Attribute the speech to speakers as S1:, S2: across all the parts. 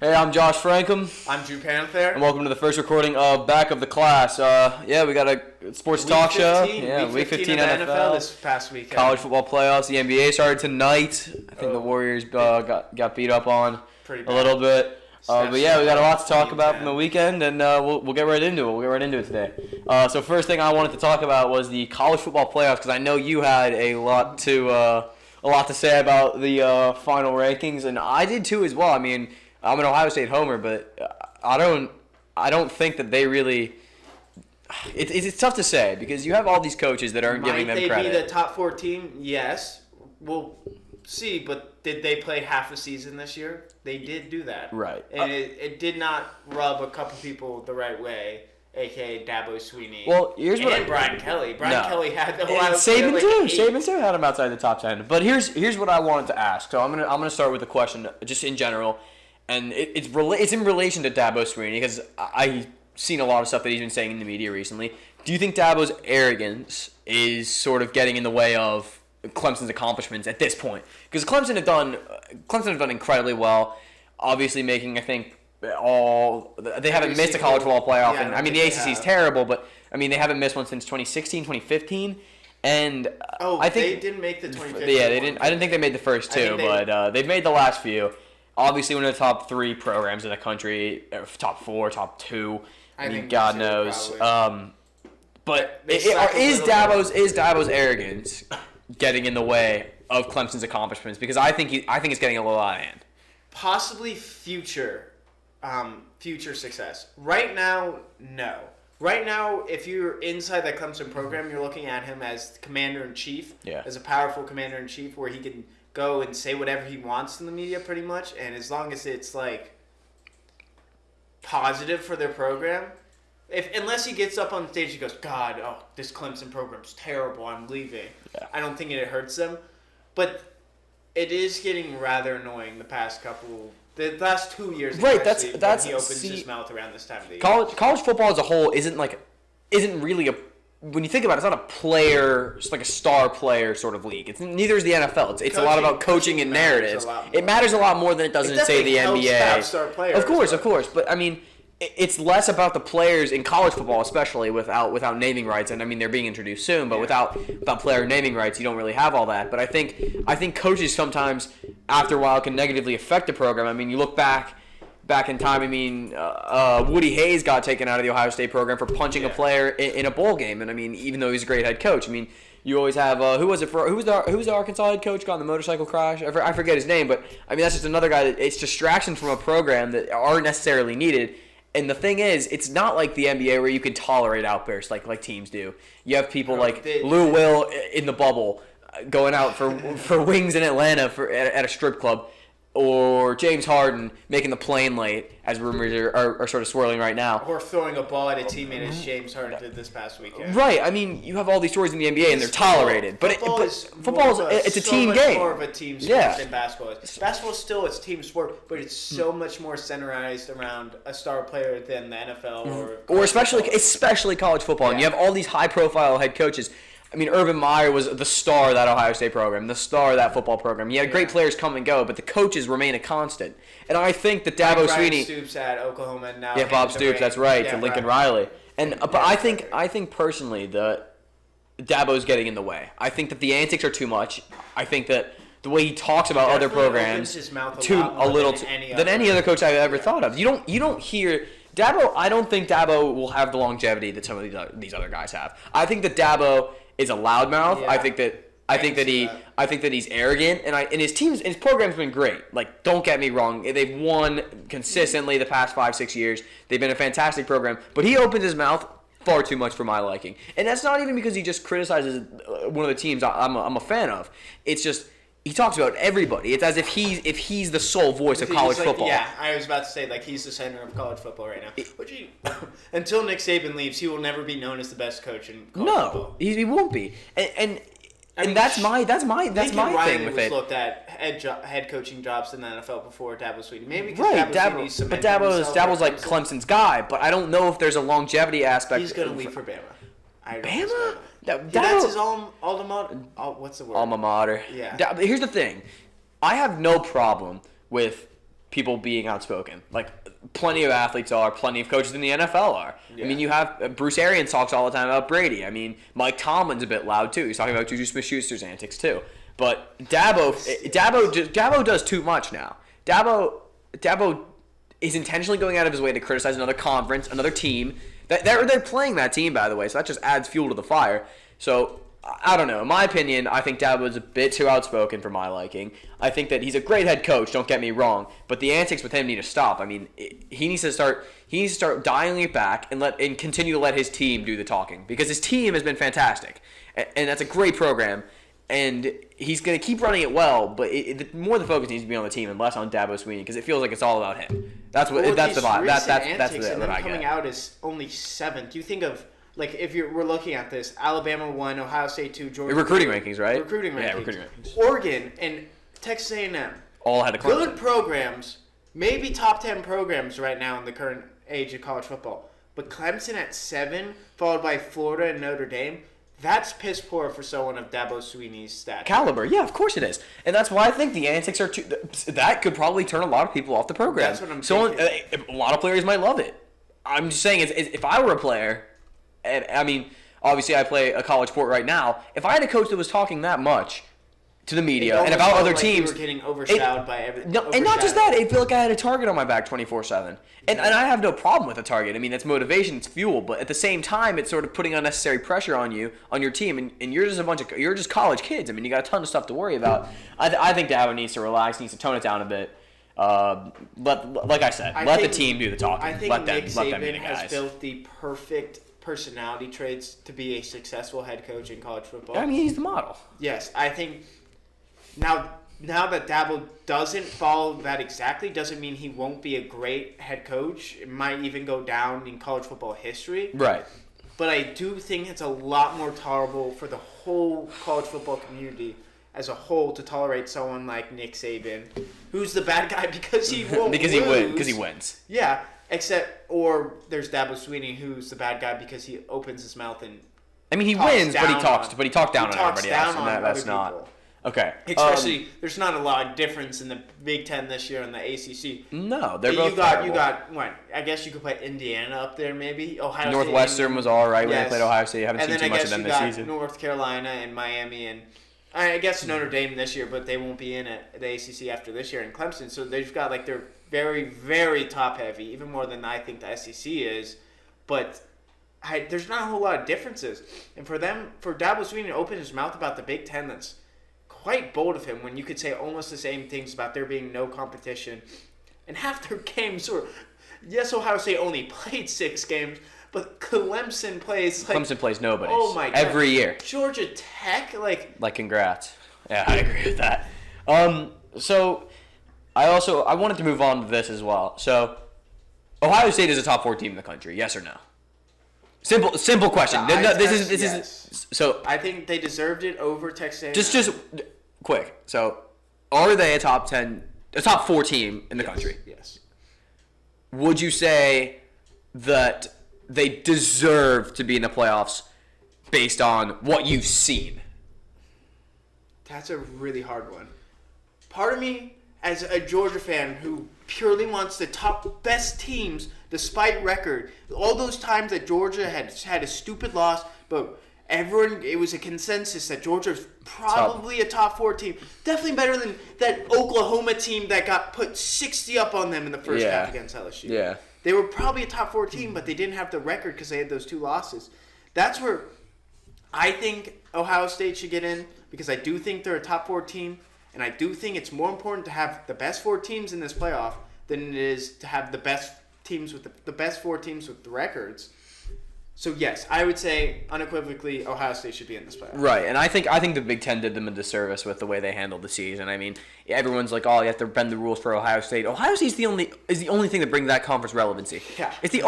S1: Hey, I'm Josh Frankham.
S2: I'm Drew Panther.
S1: And welcome to the first recording of Back of the Class. We got a sports talk show.
S2: Yeah, Week 15 of the NFL this past weekend.
S1: College football playoffs. The NBA started tonight. I think the Warriors got beat up on a little bit. We got a lot to talk about from the weekend, and we'll get right into it. We'll get right into it today. So first thing I wanted to talk about was the college football playoffs, because I know you had a lot to say about the final rankings, and I did too as well. I mean, I'm an Ohio State homer, but I don't think that they really. It's tough to say because you have all these coaches that aren't giving them credit.
S2: Might they be the top 4 team? Yes. We'll see, but did they play half a season this year? They did do that.
S1: Right.
S2: And it did not rub a couple people the right way, a.k.a. Dabo Swinney.
S1: Well, here's what
S2: Brian Kelly. Kelly had the Ohio
S1: Saban too. Saban too had him outside the top 10. But here's what I wanted to ask. So I'm gonna start with a question just in general. And it's in relation to Dabo Swinney because I've seen a lot of stuff that he's been saying in the media recently. Do you think Dabo's arrogance is sort of getting in the way of Clemson's accomplishments at this point? Because Clemson have done incredibly well, obviously making, I think, they haven't missed a college football playoff.
S2: Yeah,
S1: and the ACC is terrible, but I mean they haven't missed one since 2016, 2015. And I think
S2: they didn't make the 2015.
S1: Yeah, they didn't. I didn't think they made the first two, but they've made the last few. Obviously, one of the top 3 programs in the country, top 4, top 2. I mean, God knows. But is Dabo's arrogance getting in the way of Clemson's accomplishments? Because I think it's getting a little out of hand.
S2: Possibly future success. Right now, no. Right now, if you're inside that Clemson program, you're looking at him as commander-in-chief, as a powerful commander-in-chief where he can go and say whatever he wants in the media pretty much, and as long as it's like positive for their program, unless he gets up on stage and goes, God, this Clemson program's terrible, I'm leaving. Yeah. I don't think it hurts them. But it is getting rather annoying the last 2 years.
S1: Right, that's when
S2: he opens his mouth around this time of the year.
S1: College football as a whole isn't really a. When you think about it, it's not a player, just like a star player sort of league. Neither is the NFL. It's a lot about coaching and narratives. It matters a lot more than it does in, say, the NBA.
S2: Have star players,
S1: of course. But I mean, it's less about the players in college football, especially without naming rights. And I mean, they're being introduced soon, but without player naming rights, you don't really have all that. But I think coaches sometimes, after a while, can negatively affect the program. I mean, you look back in time, I mean, Woody Hayes got taken out of the Ohio State program for punching a player in a bowl game, and I mean, even though he's a great head coach, I mean, you always have who was the Arkansas head coach got in the motorcycle crash? I forget his name, but I mean that's just another guy that it's distractions from a program that aren't necessarily needed. And the thing is, it's not like the NBA where you can tolerate outbursts like teams do. You have people like Lou Will in the bubble going out for wings in Atlanta at a strip club. Or James Harden making the plane late, as rumors are sort of swirling right now.
S2: Or throwing a ball at a teammate as James Harden did this past weekend.
S1: Right. I mean, you have all these stories in the NBA, and they're tolerated. Football is a team game.
S2: More of a team sport than basketball is. Basketball is still a team sport, but it's so much more centralized around a star player than the NFL or
S1: especially college football. And you have all these high-profile head coaches. I mean, Urban Meyer was the star of that Ohio State program, the star of that football program. He had great players come and go, but the coaches remain a constant. And I think that Dabo Swinney,
S2: Stoops at Oklahoma and now
S1: Bob Stoops, that's right, to Lincoln Riley. And but I think personally that Dabo's getting in the way. I think that the antics are too much. I think that the way he talks about other programs than any other coach I've ever thought of. You don't hear Dabo. I don't think Dabo will have the longevity that some of these other guys have. I think that Dabo is a loudmouth. Yeah. I think that he's arrogant, and his program's been great. Like, don't get me wrong, they've won consistently the past 5-6 years. They've been a fantastic program, but he opens his mouth far too much for my liking, and that's not even because he just criticizes one of the teams I'm a fan of. It's just he talks about everybody. It's as if he's the sole voice of college football.
S2: Yeah, I was about to say, like, he's the center of college football right now. Until Nick Saban leaves, he will never be known as the best coach in college football.
S1: No, he won't be. And that's my thing with it.
S2: Looked at head coaching jobs in the NFL before Dabo Swinney. Maybe because
S1: Dabo's like Clemson's guy, but I don't know if there's a longevity aspect.
S2: He's going to leave for Bama.
S1: Bama?
S2: That's his alma mater. What's the word?
S1: Alma mater.
S2: Yeah.
S1: Here's the thing. I have no problem with people being outspoken. Like, plenty of athletes are, plenty of coaches in the NFL are. Yeah. I mean, you have Bruce Arians talks all the time about Brady. I mean, Mike Tomlin's a bit loud too. He's talking about Juju Smith-Schuster's antics too. But Dabo does too much now. Dabo is intentionally going out of his way to criticize another conference, another team. They're playing that team, by the way, so that just adds fuel to the fire. So, I don't know. In my opinion, I think Dabo's a bit too outspoken for my liking. I think that he's a great head coach, don't get me wrong, but the antics with him need to stop. I mean, he needs to start dialing it back and continue to let his team do the talking, because his team has been fantastic, and that's a great program, and he's going to keep running it well, but more the focus needs to be on the team and less on Dabo Swinney, because it feels like it's all about him. That's the vibe. That's what I get.
S2: Coming out is only 7th. You think of, like, if we're looking at this, Alabama 1, Ohio State 2, Georgia.
S1: Recruiting rankings, right?
S2: Recruiting rankings.
S1: Yeah, recruiting rankings.
S2: Oregon and Texas A&M.
S1: All had a Clemson.
S2: Good programs, maybe top 10 programs right now in the current age of college football. But Clemson at 7, followed by Florida and Notre Dame. That's piss poor for someone of Dabo Swinney's stature.
S1: Caliber, yeah, of course it is. And that's why I think the antics are too... That could probably turn a lot of people off the program.
S2: That's what I'm thinking.
S1: A lot of players might love it. I'm just saying, if I were a player, and I mean, obviously I play a college sport right now, if I had a coach that was talking that much to the media and about other teams...
S2: You were getting overshadowed by everything.
S1: No, and not just that, it felt like I had a target on my back 24/7. And I have no problem with a target. I mean, it's motivation, it's fuel, but at the same time, it's sort of putting unnecessary pressure on you, on your team, and you're just college kids. I mean, you got a ton of stuff to worry about. I think Dabo needs to relax, needs to tone it down a bit. Like I said, let the team do the talking.
S2: I think
S1: let
S2: Nick
S1: them
S2: has built the perfect personality traits to be a successful head coach in college football.
S1: I mean, he's the model.
S2: Yes, I think now that Dabo doesn't follow that exactly, doesn't mean he won't be a great head coach. It might even go down in college football history.
S1: Right.
S2: But I do think it's a lot more tolerable for the whole college football community as a whole to tolerate someone like Nick Saban, who's the bad guy because he won't
S1: because he wins.
S2: Yeah, or there's Dabo Swinney, who's the bad guy because he opens his mouth and
S1: I mean, he wins, but he talks down on everybody else, and that's not...
S2: People.
S1: Okay.
S2: Especially, there's not a lot of difference in the Big Ten this year and the ACC.
S1: No, they're both
S2: You got what? I guess you could put Indiana up there, maybe. Ohio
S1: Northwestern
S2: State,
S1: was all right when they played Ohio State. I haven't seen too much of them this season.
S2: North Carolina and Miami, and I guess Notre Dame this year, but they won't be in the ACC after this year. And Clemson, so they've got like they're very, very top heavy, even more than I think the SEC is. But there's not a whole lot of differences, and for Dabo Swinney to open his mouth about the Big Ten, that's quite bold of him when you could say almost the same things about there being no competition. And half their games were... Yes, Ohio State only played 6 games, but Clemson plays
S1: nobody.
S2: Oh my God.
S1: Every year.
S2: Georgia Tech,
S1: Like, congrats. Yeah, I agree with that. So, I wanted to move on to this as well. So, Ohio State is a top 4 team in the country, yes or no? Simple question. This is so.
S2: I think they deserved it over Texas A&M.
S1: Just quick. So, are they a top 4 team in the country?
S2: Yes.
S1: Would you say that they deserve to be in the playoffs based on what you've seen?
S2: That's a really hard one. Part of me, as a Georgia fan who purely wants the top best teams despite record, all those times that Georgia had a stupid loss, but it was a consensus that Georgia's probably a top 4 team. Definitely better than that Oklahoma team that got put 60 up on them in the first half against LSU.
S1: Yeah.
S2: They were probably a top 4 team, but they didn't have the record because they had those 2 losses. That's where I think Ohio State should get in, because I do think they're a top 4 team, and I do think it's more important to have the best 4 teams in this playoff than it is to have the best teams with the best 4 teams with the records. So yes, I would say unequivocally Ohio State should be in this playoff.
S1: Right, and I think the Big Ten did them a disservice with the way they handled the season. I mean, everyone's like, "Oh, you have to bend the rules for Ohio State." Ohio State is the only thing that brings that conference relevancy.
S2: Yeah,
S1: it's the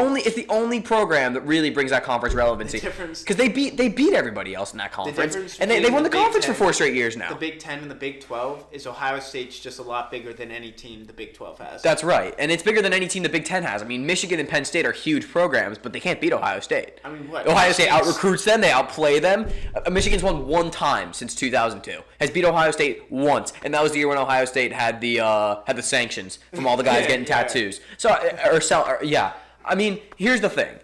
S1: only program that really brings that conference relevancy. Because they beat everybody else in that conference, and they won the conference for 4 straight years now.
S2: The Big Ten and the Big 12 is Ohio State's just a lot bigger than any team the Big 12 has.
S1: That's right, and it's bigger than any team the Big Ten has. I mean, Michigan and Penn State are huge programs, but they can't beat Ohio State.
S2: I mean, what?
S1: Ohio State out-recruits them. They outplay them. Michigan's won 1 time since 2002. Has beat Ohio State once, and that was the year when Ohio State had the sanctions from all the guys getting tattoos. Yeah. I mean, here's the thing: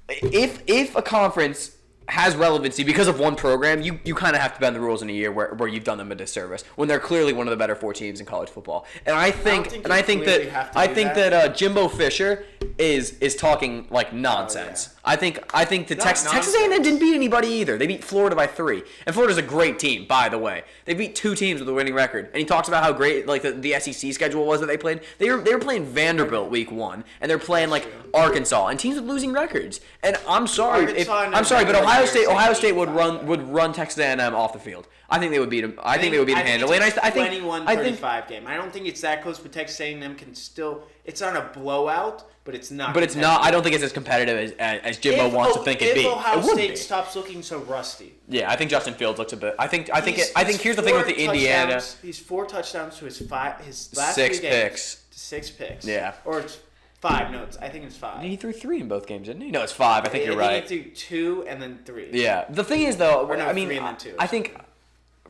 S1: if a conference has relevancy because of one program, you kind of have to bend the rules in a year where you've done them a disservice when they're clearly one of the better 4 teams in college football. And I think that Jimbo Fisher is talking like nonsense. Oh, yeah. I think the Texas A&M didn't beat anybody either. They beat Florida by 3, and Florida's a great team, by the way. They beat 2 teams with a winning record, and he talks about how great like the SEC schedule was that they played. They were playing Vanderbilt week 1, and they're playing like Arkansas and teams with losing records. And I'm sorry, but Ohio State would run Texas A&M off the field. I think they would beat them. I think they would beat them handily. And I think
S2: 21-35 game. I don't think it's that close, but Texas A&M can still. It's not a blowout, but it's not.
S1: But it's not. I don't think it's as competitive as Jimbo wants to think it'd be.
S2: If Ohio State stops looking so rusty.
S1: Yeah, I think Justin Fields looks a bit. I think here's the thing with the Indiana.
S2: He's 4 touchdowns to his last
S1: 6
S2: 2 games.
S1: picks.
S2: 6 picks.
S1: Yeah.
S2: Or it's 5. No, I think it's 5.
S1: He threw 3 in both games, didn't he? No, it's 5. I think you're right.
S2: He threw 2 and then 3.
S1: Yeah. The thing is, though,
S2: or no,
S1: I mean,
S2: 3 and then 2.
S1: I think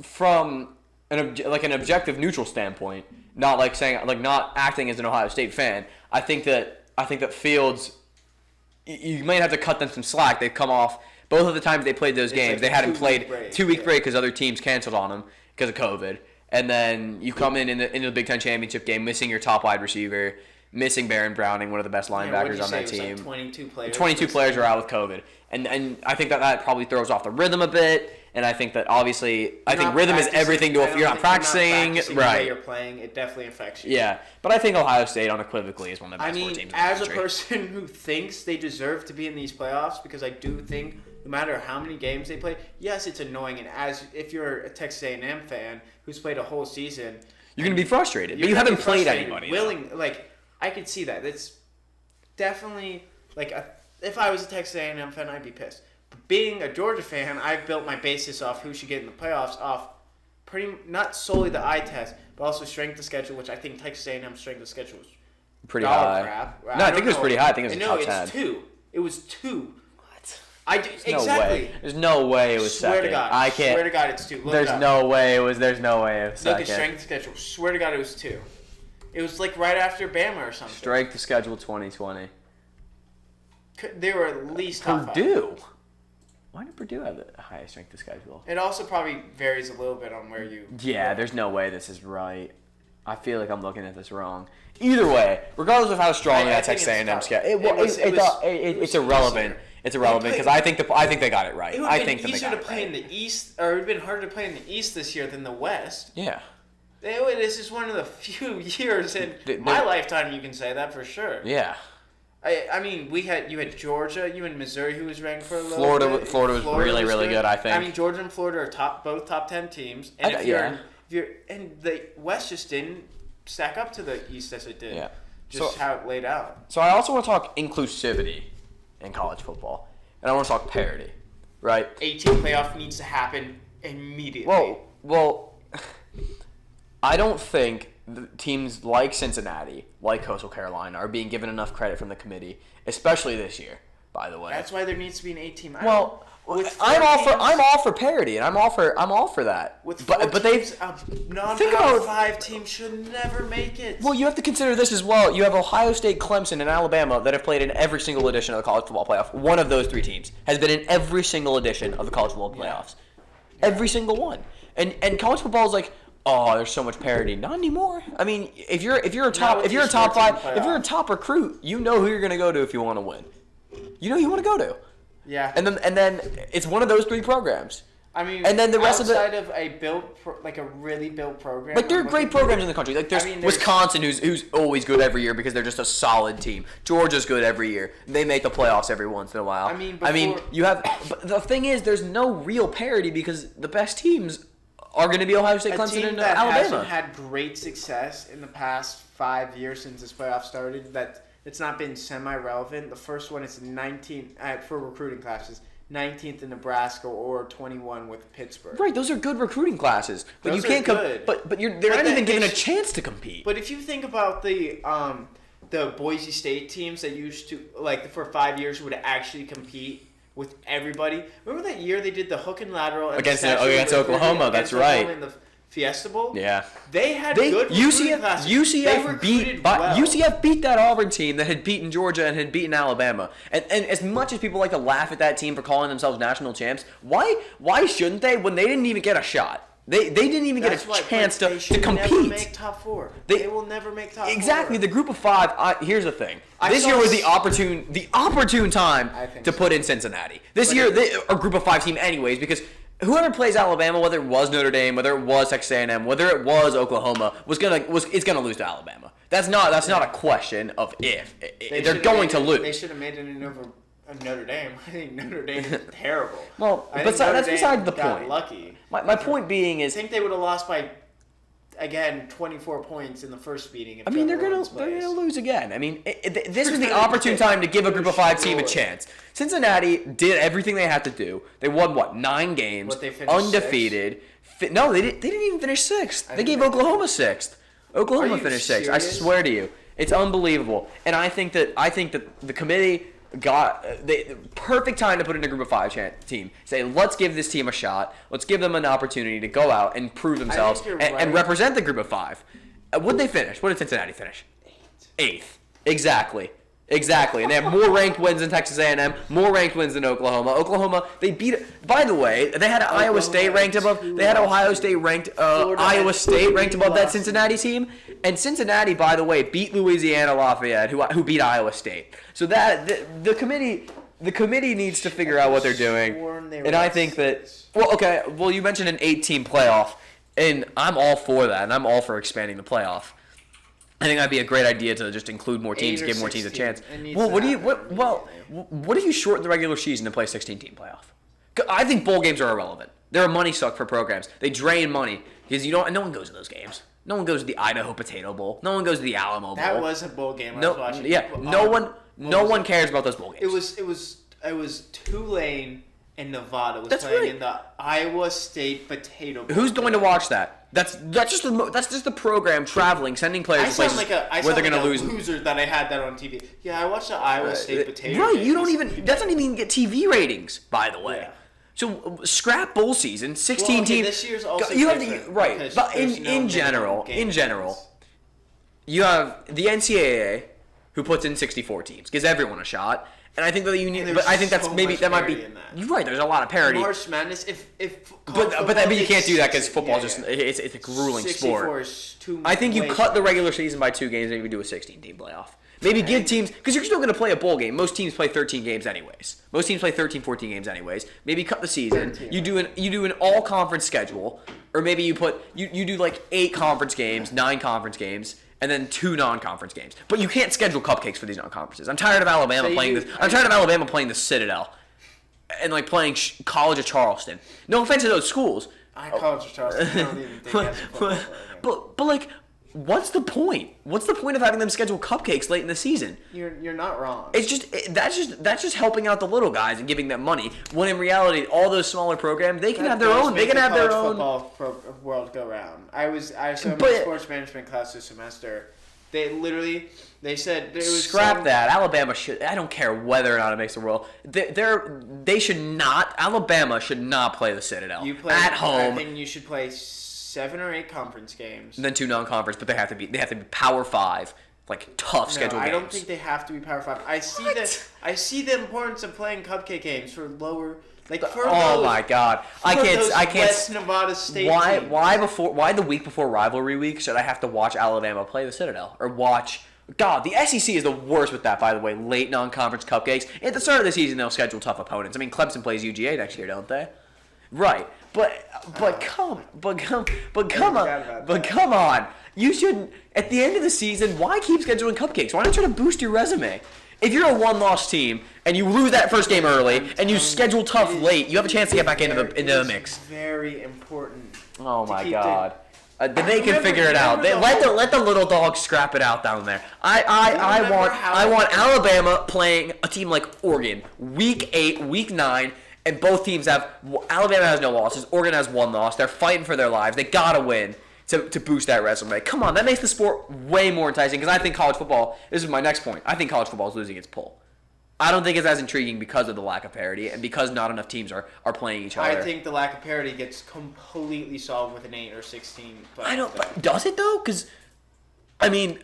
S1: from an objective neutral standpoint, not like saying like not acting as an Ohio State fan, I think that Fields, you might have to cut them some slack. They've come off both of the times they played those games. Like they hadn't played 2-week break because other teams canceled on them because of COVID. And then you come into the Big Ten championship game missing your top wide receiver, missing Baron Browning, one of the best linebackers on that team.
S2: Like 22 players.
S1: 22 players are out with COVID, and I think that probably throws off the rhythm a bit. And I think that obviously, rhythm is everything to if you're not practicing, right?
S2: The way you're playing, it definitely affects you.
S1: Yeah, but I think Ohio State unequivocally is one of the best 4 teams in the country.
S2: As a person who thinks they deserve to be in these playoffs, because I do think no matter how many games they play, yes, it's annoying. And as if you're a Texas A&M fan who's played a whole season,
S1: you're going to be frustrated. But you haven't played anybody.
S2: I could see that. It's definitely if I was a Texas A&M fan, I'd be pissed. But being a Georgia fan, I've built my basis off who should get in the playoffs off not solely the eye test, but also strength of schedule, which I think Texas A&M strength of schedule was
S1: pretty high.
S2: Crap.
S1: No, I think it was pretty high. I think it was top 10.
S2: No, it's 2. It was 2.
S1: No way. There's no way it was
S2: swear
S1: second.
S2: To God.
S1: I can't.
S2: Swear to God, it's 2.
S1: There's no way it was second.
S2: Look at strength of schedule. Swear to God, it was 2. It was like right after Bama or something.
S1: Strength of schedule 2020.
S2: They were at least top 5.
S1: Purdue. Why did Purdue have the highest strength of schedule?
S2: It also probably varies a little bit on where you.
S1: Yeah, there's no way this is right. I feel like I'm looking at this wrong. Either way, regardless of how strong that Texas A&M schedule, it's irrelevant. It's irrelevant because I think they got it right. I think
S2: easier to play in the East, or it would have been harder to play in the East this year than the West.
S1: Yeah.
S2: This is one of the few years in my lifetime you can say that for sure.
S1: Yeah.
S2: I mean, you had Georgia, you had Missouri, who was ranked for a little bit.
S1: Florida was really good. I think.
S2: I mean, Georgia and Florida are both top 10 teams, and and the West just didn't stack up to the East as it did.
S1: Yeah.
S2: How it laid out.
S1: So I also want to talk inclusivity in college football, and I want to talk parity, right?
S2: 18 playoff needs to happen immediately.
S1: Well, I don't think the teams like Cincinnati, like Coastal Carolina, are being given enough credit from the committee, especially this year. By the way,
S2: that's why there needs to be an 18.
S1: Well, I'm all for parity, and I'm all for that.
S2: But they've non-Power 5 team should never make it.
S1: Well, you have to consider this as well. You have Ohio State, Clemson, and Alabama that have played in every single edition of the college football playoff. One of those 3 teams has been in every single edition of the college football playoffs. Yeah. Every single one. And college football is like, oh, there's so much parity. Not anymore. I mean, if you're a top recruit, you know who you're going to go to if you want to win. You know who you want to go to.
S2: Yeah.
S1: And then it's one of those 3 programs.
S2: I mean,
S1: and then the rest
S2: outside of a really built program.
S1: Like, there are great programs in the country. Like, there's Wisconsin, who's always good every year because they're just a solid team. Georgia's good every year. They make the playoffs every once in a while. You have. But the thing is, there's no real parity because the best teams are going to be Ohio State, Clemson, and Alabama.
S2: A team that hasn't had great success in the past 5 years since this playoff started, that it's not been semi-relevant. The first one is 19 for recruiting classes. 19th in Nebraska or 21 with Pittsburgh.
S1: Right, those are good recruiting classes, but you can't. They're not even given a chance to compete.
S2: But if you think about the Boise State teams that used to for 5 years would actually compete with everybody. Remember that year they did the hook and lateral
S1: against Oklahoma? That's right.
S2: In the Fiesta Bowl.
S1: Yeah.
S2: They had good recruiting classes.
S1: UCF beat that Auburn team that had beaten Georgia and had beaten Alabama. And as much as people like to laugh at that team for calling themselves national champs, why shouldn't they when they didn't even get a shot? They didn't even get a chance to compete.
S2: They will never make top four. They will never make top four.
S1: Exactly. The group of five. Here's the thing. This year was the opportune time to put in Cincinnati. This year, a group of five team anyways, because whoever plays Alabama, whether it was Notre Dame, whether it was Texas A&M, whether it was Oklahoma, is gonna lose to Alabama. That's not a question of if. They're going to lose.
S2: They should have made it over Notre Dame. I think Notre Dame is terrible.
S1: Well, but that's beside the point.
S2: Lucky.
S1: My point being is,
S2: I think they would have lost by, again, 24 points in the first meeting.
S1: I mean, they're gonna lose again. I mean, this was the opportune time to give a group of five team a chance. Cincinnati did everything they had to do. They won 9 games, undefeated. No, they didn't even finish 6th. They gave Oklahoma 6th. Oklahoma finished 6th. I swear to you, it's unbelievable. And I think that the committee got the perfect time to put in a group of 5 team. Say, let's give this team a shot. Let's give them an opportunity to go out and prove themselves and represent the group of 5. What did they finish? What did Cincinnati finish? 8th. Exactly. And they have more ranked wins than Texas A&M, more ranked wins than Oklahoma. Oklahoma, they beat. By the way, they had Iowa State ranked above. They had Ohio State ranked. Iowa State ranked above that Cincinnati team. And Cincinnati, by the way, beat Louisiana Lafayette, who beat Iowa State. So that the committee needs to figure out what they're doing. And I think that. Well, you mentioned an 8-team playoff, and I'm all for that, and I'm all for expanding the playoff. I think that'd be a great idea to just include more teams, give more teams a chance. Well, what if you shorten the regular season to play 16-team playoff? I think bowl games are irrelevant. They're a money suck for programs. They drain money because no one goes to those games. No one goes to the Idaho Potato Bowl. No one goes to the Alamo Bowl.
S2: That was a bowl game I was watching.
S1: Yeah, no one cares about those bowl games.
S2: It was Tulane and Nevada was playing in the Iowa State Potato Bowl.
S1: Who's going to watch that? That's just the program traveling, sending players to places where they're going to lose.
S2: Loser that I had that on TV. Yeah, I watched the Iowa State Potato Bowl.
S1: Right, that's not even get TV ratings, by the way. Yeah. So scrap bowl season, 16 teams.
S2: This year's also different.
S1: But in general, you have the NCAA who puts in 64 teams, gives everyone a shot. And I think that you need, but I think that might be. You're right. There's a lot of parity.
S2: March Madness,
S1: but you can't do that because football it's a grueling sport. I think you cut the regular season by 2 games and you do a 16-team playoff. Maybe give teams, because you're still going to play a bowl game. Most teams play 13 games anyways. Most teams play 13, 14 games anyways. Maybe cut the season. You do an all conference schedule, or maybe you do like 8 conference games, 9 conference games. And then 2 non-conference games. But you can't schedule cupcakes for these non-conferences. I'm tired of Alabama playing this. I'm tired of Alabama playing the Citadel, and like playing College of Charleston. No offense to those schools.
S2: College of Charleston. I don't even think that's a football program.
S1: But like, what's the point? What's the point of having them schedule cupcakes late in the season?
S2: You're not wrong.
S1: It's that's just helping out the little guys and giving them money. When in reality, all those smaller programs, they can have their own. They can have their own.
S2: Football world go round. I saw my sports management class this semester. They said it was
S1: scrap that. Alabama should. I don't care whether or not it makes the world. They should not. Alabama should not play the Citadel at home.
S2: I think you should play 7 or 8 conference games.
S1: And then 2 non-conference, but they have to be Power 5, like tough schedule games.
S2: I don't think they have to be Power 5. I see the importance of playing cupcake games for lower.
S1: My God! I can't.
S2: West Nevada State.
S1: Why the week before rivalry week should I have to watch Alabama play the Citadel or watch? God, the SEC is the worst with that. By the way, late non-conference cupcakes. At the start of the season, they'll schedule tough opponents. I mean, Clemson plays UGA next year, don't they? Right, but come on! You shouldn't. At the end of the season, why keep scheduling cupcakes? Why not try to boost your resume? If you're a 1-loss team and you lose that first game early and you schedule tough late, you have a chance to get back into the mix.
S2: Very important.
S1: Oh my God! They can figure it out. Let the little dogs scrap it out down there. I want Alabama playing a team like Oregon, week 8, week 9. And both teams Alabama has no losses. Oregon has 1 loss. They're fighting for their lives. They gotta win to boost that resume. Come on, that makes the sport way more enticing. Because I think college football. This is my next point. I think college football is losing its pull. I don't think it's as intriguing because of the lack of parity and because not enough teams are playing each other.
S2: I think the lack of parity gets completely solved with an 8 or 16.
S1: I don't. But does it though? Because, I mean,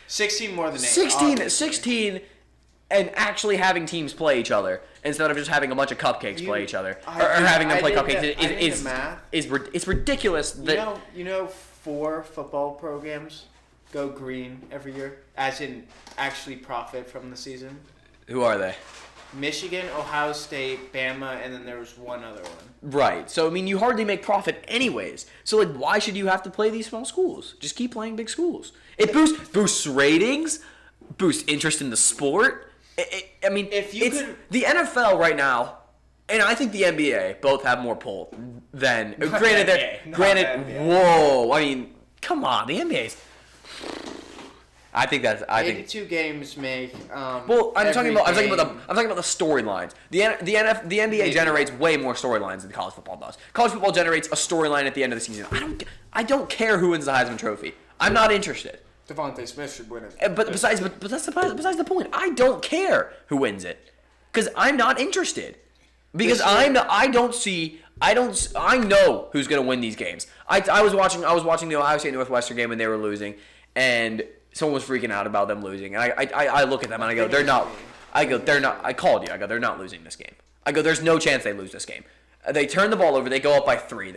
S2: 16 more than 8.
S1: 16, and actually having teams play each other instead of just having a bunch of cupcakes play each other or having them play cupcakes is ridiculous.
S2: You know, 4 football programs go green every year, as in actually profit from the season.
S1: Who are they?
S2: Michigan, Ohio State, Bama, and then there was one other one.
S1: Right. So, I mean, you hardly make profit anyways. So, like, why should you have to play these small schools? Just keep playing big schools. It boosts ratings, boosts interest in the sport. I mean, the NFL right now, and I think the NBA both have more pull than... Granted, whoa. I mean, come on. The NBA's... I think
S2: 82 games make.
S1: Well, I'm talking about the storylines. The NBA generates way more storylines than college football does. College football generates a storyline at the end of the season. I don't care who wins the Heisman Trophy. I'm not interested.
S2: Devontae Smith should win it.
S1: But besides the point. I don't care who wins it because I'm not interested. Because I know who's gonna win these games. I was watching the Ohio State Northwestern game when they were losing, and someone was freaking out about them losing, and I look at them and I go, they're not. I called you. I go, they're not losing this game. I go, there's no chance they lose this game. They turn the ball over. They go up by 3.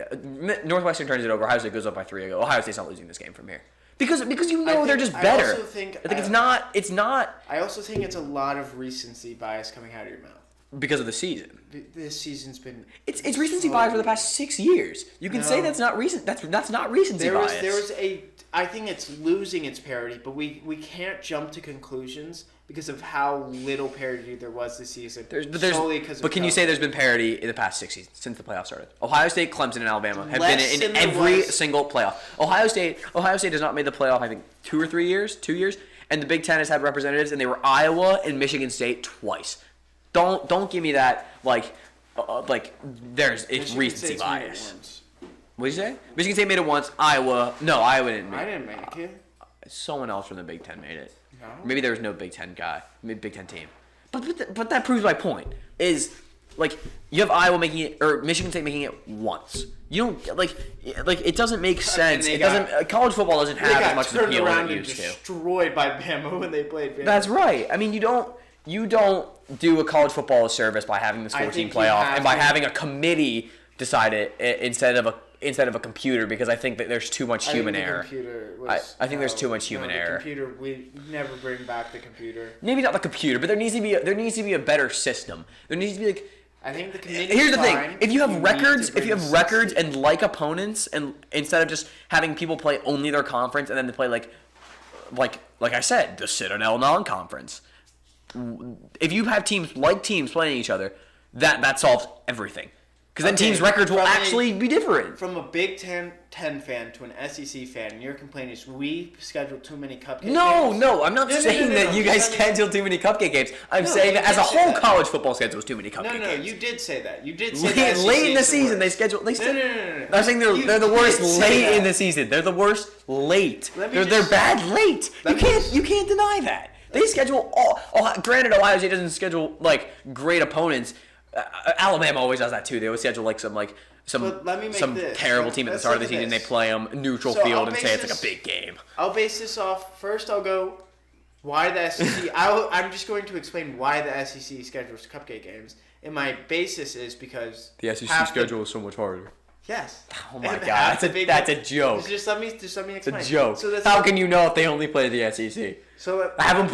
S1: Northwestern turns it over. Ohio State goes up by 3. I go, Ohio State's not losing this game from here because they're just better. It's not.
S2: I also think it's a lot of recency bias coming out of your mouth.
S1: Because of the season.
S2: This season's been.
S1: It's recency bias for the past 6 years. You can say that's not recent. That's not recency bias.
S2: I think it's losing its parity, but we can't jump to conclusions because of how little parity there was this season. But
S1: can you say there's been parity in the past 6 seasons since the playoffs started? Ohio State, Clemson, and Alabama have been in every single playoff. Ohio State has not made the playoff, I think, 2 or 3 years, 2 years, and the Big Ten has had representatives, and they were Iowa and Michigan State twice. Don't give me that it's recency bias. What did you say? Michigan State made it once. Iowa didn't make it.
S2: I didn't make it.
S1: Someone else from the Big Ten made it.
S2: No.
S1: Maybe there was no Big Ten guy, Big Ten team. But that proves my point. Is like you have Iowa making it or Michigan State making it once. You don't like it doesn't make sense. College football doesn't have as much appeal as it used to.
S2: Destroyed by Bama when they played Bama.
S1: That's right. I mean, you don't do a college football a service by having this 14 playoff and by having a committee decide it instead of a computer, because I think that there's too much human error. I think there's too much human error.
S2: Computer, we never bring back the computer.
S1: Maybe not the computer, but there needs to be a better system. There needs to be
S2: I think the committee.
S1: Here's the thing: if you have records and like opponents, and instead of just having people play only their conference and then they play like I said, the Citadel non-conference. If you have teams playing each other, that solves everything. Because then teams' records will actually be different.
S2: From a Big Ten fan to an SEC fan, your complaint is we schedule too many cupcake games?
S1: No, I'm not saying that you guys schedule too many cupcake games. I'm saying that as a whole, college football schedules too many cupcake games.
S2: No, you did say that. You did say that.
S1: Late in the season, they schedule. No. I'm saying they're the worst late in the season. They're the worst late. They're bad late. You can't deny that. They schedule granted, Ohio State doesn't schedule great opponents. Alabama always does that too. They always schedule some terrible team at the start of the season. They play them neutral field and say it's like a big game.
S2: I'll base this off. First, I'll go why the SEC. I'm just going to explain why the SEC schedules cupcake games, and my basis is because
S1: the SEC schedule is so much harder.
S2: Yes.
S1: Oh my God, that's a joke.
S2: Just let me explain.
S1: It's a joke. How can you know if they only play the SEC?
S2: So
S1: have them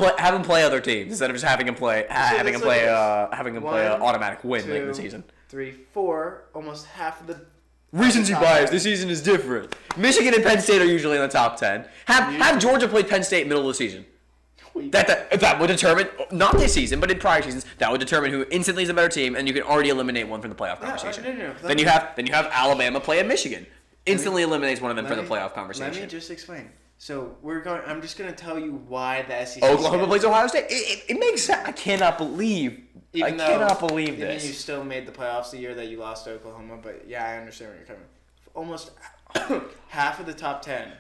S1: play other teams instead of just having them play an automatic win late in the season.
S2: 3, 4, almost half of the
S1: recency bias. This season is different. Michigan and Penn State are usually in the top 10. Have Georgia play Penn State middle of the season. That would determine, not this season, but in prior seasons, that would determine who instantly is a better team, and you can already eliminate one from the playoff conversation.
S2: No.
S1: Then you have Alabama play at Michigan. Instantly eliminates one of them from the playoff conversation.
S2: Let me just explain. So I'm just going to tell you why the SEC.
S1: Oklahoma plays Ohio State. It makes sense. I cannot believe this.
S2: Even you still made the playoffs the year that you lost to Oklahoma, but yeah, I understand where you're coming from. Almost half of the top 10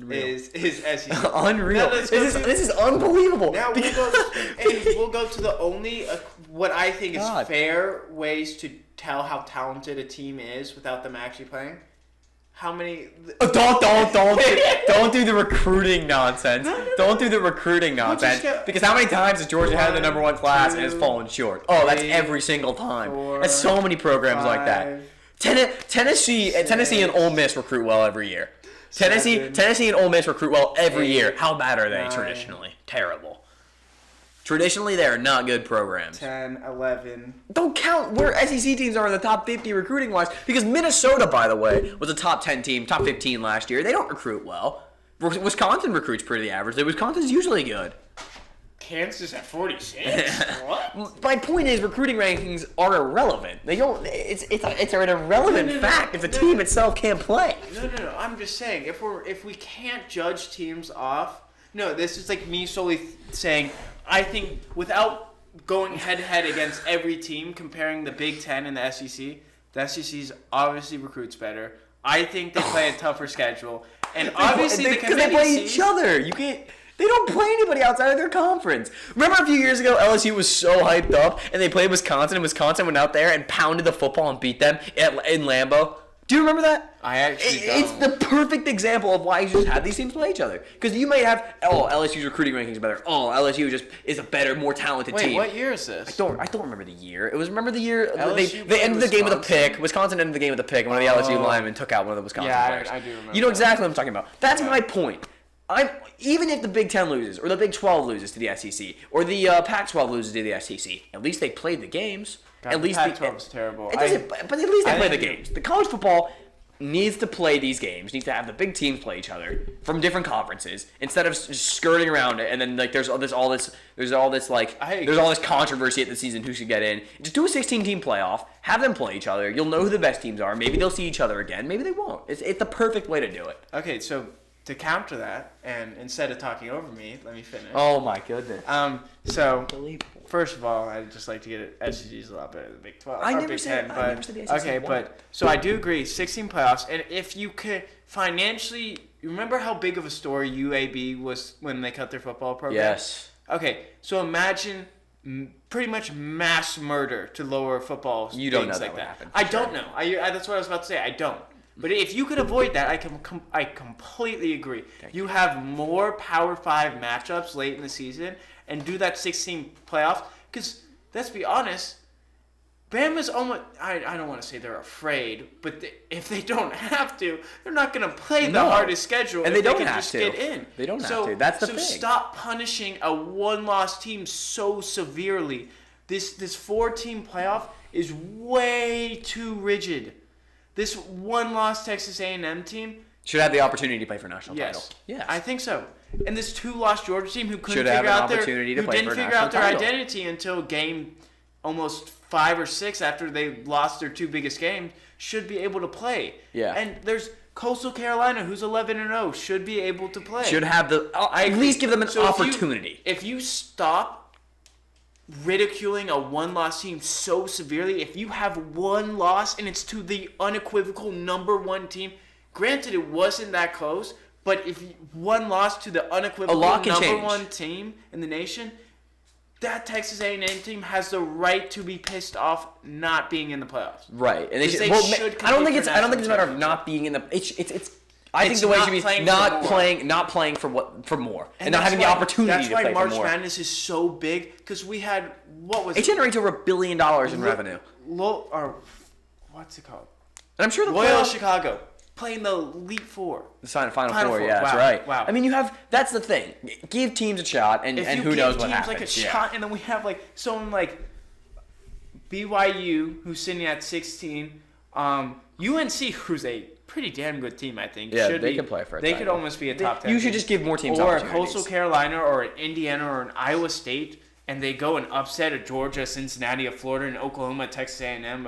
S2: is SEC.
S1: Unreal. This is unbelievable.
S2: Now we'll go to the only what I think is fair ways to tell how talented a team is without them actually playing. How many?
S1: Don't do the recruiting nonsense. Don't do the recruiting nonsense. Because how many times has Georgia had the number 1 class and has fallen short? Oh, that's every single time. That's so many programs like that. Tennessee and Ole Miss recruit well every year. Tennessee and Ole Miss recruit well every year. How bad are they traditionally? Terrible. Traditionally, they are not good programs.
S2: 10, 11.
S1: Don't count where SEC teams are in the top 50 recruiting-wise. Because Minnesota, by the way, was a top 10 team, top 15 last year. They don't recruit well. Wisconsin recruits pretty average. Wisconsin's usually good.
S2: Kansas at 46? What?
S1: My point is, recruiting rankings are irrelevant. They don't. It's an irrelevant fact if the team itself can't play.
S2: No. I'm just saying, if we can't judge teams off. No, this is like me solely saying. I think without going head-to-head against every team, comparing the Big Ten and the SEC's obviously recruits better. I think they play a tougher schedule. And obviously
S1: because they play each other. You can't... They don't play anybody outside of their conference. Remember a few years ago, LSU was so hyped up, and they played Wisconsin, and Wisconsin went out there and pounded the football and beat them in Lambeau? Do you remember that?
S2: I actually don't.
S1: It's the perfect example of why you just have these teams play each other. Because you might have, LSU's recruiting rankings are better. LSU just is a better, more talented team.
S2: Wait, what year is this?
S1: I don't remember the year. Remember the year they ended the game with a pick. Wisconsin ended the game with a pick, and one of the LSU linemen took out one of the Wisconsin players.
S2: I do remember.
S1: You know exactly what I'm talking about. That's my point. Even if the Big Ten loses, or the Big 12 loses to the SEC, or the Pac-12 loses to the SEC, at least they played the games.
S2: God, at least the Pac-12 is terrible.
S1: But at least they play the games. The college football needs to play these games, needs to have the big teams play each other from different conferences instead of just skirting around it. And then there's all this controversy at the season who should get in. Just do a 16-team playoff, have them play each other. You'll know who the best teams are. Maybe they'll see each other again. Maybe they won't. It's the perfect way to do it.
S2: Okay, so to counter that, and instead of talking over me, let me finish.
S1: Oh my goodness.
S2: So first of all, I'd just like to get it. SEC is a lot better than the Big 12.
S1: I never said the SEC.
S2: Okay, but so I do agree. 16 playoffs, and if you could financially, you remember how big of a story UAB was when they cut their football program?
S1: Yes.
S2: Okay, so imagine pretty much mass murder to lower football.
S1: You don't know
S2: like
S1: that would happen.
S2: I don't know. That's what I was about to say. I don't. But if you could avoid that, I completely agree. You have more Power 5 matchups late in the season and do that 16 playoff. Because, let's be honest, Bama's almost... I don't want to say they're afraid, but if they don't have to, they're not going to play the hardest schedule.
S1: And they don't
S2: can
S1: have
S2: just
S1: to.
S2: Get in.
S1: They don't have to. That's the thing.
S2: So stop punishing a one-loss team so severely. This 4-team playoff is way too rigid. This one-loss Texas A&M team
S1: should have the opportunity to play for a national title.
S2: Yes, I think so. And this 2-loss Georgia team who couldn't figure out their identity until game almost 5 or 6 after they lost their 2 biggest games should be able to play.
S1: Yeah.
S2: And there's Coastal Carolina, who's 11-0, should be able to play.
S1: Should have at least give them an opportunity.
S2: If you stop ridiculing a one-loss team so severely, if you have one loss and it's to the unequivocal number 1 team, granted it wasn't that close, but if one loss to the unequivocal number 1 team in the nation, that Texas A&M team has the right to be pissed off not being in the playoffs.
S1: Right, and I don't think it's a matter of not being in the. I think the way it should be not playing for more, and not having the opportunity to play for more.
S2: That's why March Madness is so big, because we had
S1: it generates over $1 billion in revenue.
S2: What's it called?
S1: And I'm sure the
S2: Loyola Chicago playing the Elite Four.
S1: The Final Four. Yeah, that's right. Wow. I mean, that's the thing. Give teams a shot, and who knows what happens.
S2: If you give teams like a shot, and then we have like someone like BYU who's sitting at 16, UNC who's a pretty damn good team, I think.
S1: Yeah, they could play for a title.
S2: They could almost be a top 10
S1: You should just give more teams opportunities.
S2: Or Coastal Carolina or an Indiana or an Iowa State, and they go and upset a Georgia, Cincinnati, a Florida, and Oklahoma, Texas A&M,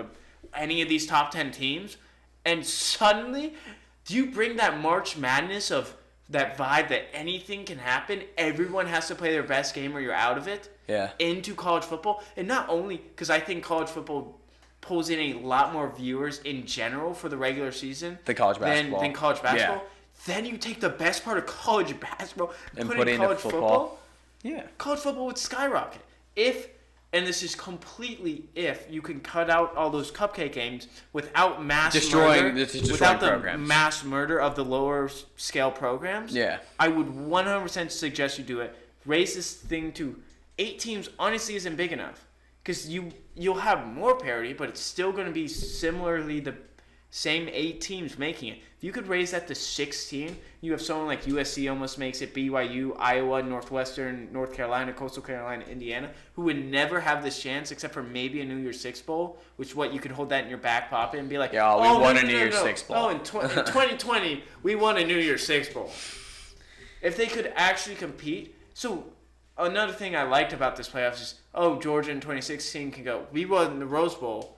S2: any of these top 10 teams, and suddenly, do you bring that March Madness of that vibe that anything can happen, everyone has to play their best game or you're out of it, into college football? And not only, because I think college football pulls in a lot more viewers in general for the regular season
S1: than college basketball.
S2: Then you take the best part of college basketball
S1: and
S2: put
S1: it
S2: in
S1: into
S2: college
S1: football. Yeah.
S2: College football would skyrocket. And this is completely if you can cut out all those cupcake games without
S1: destroying
S2: without the
S1: programs.
S2: mass murder of the lower scale programs.
S1: Yeah.
S2: I would 100% suggest you do it. Raise this thing to 8 teams. Honestly, isn't big enough because you'll have more parity, but it's still going to be similarly the same 8 teams making it. If you could raise that to 16, you have someone like USC almost makes it, BYU, Iowa, Northwestern, North Carolina, Coastal Carolina, Indiana, who would never have this chance except for maybe a New Year's Six Bowl, which you could hold that in your back pocket and be like,
S1: we won a New Year's Six Bowl.
S2: Oh, in 2020, we won a New Year's Six Bowl. If they could actually compete. So another thing I liked about this playoffs is, Georgia in 2016 can go, we won the Rose Bowl.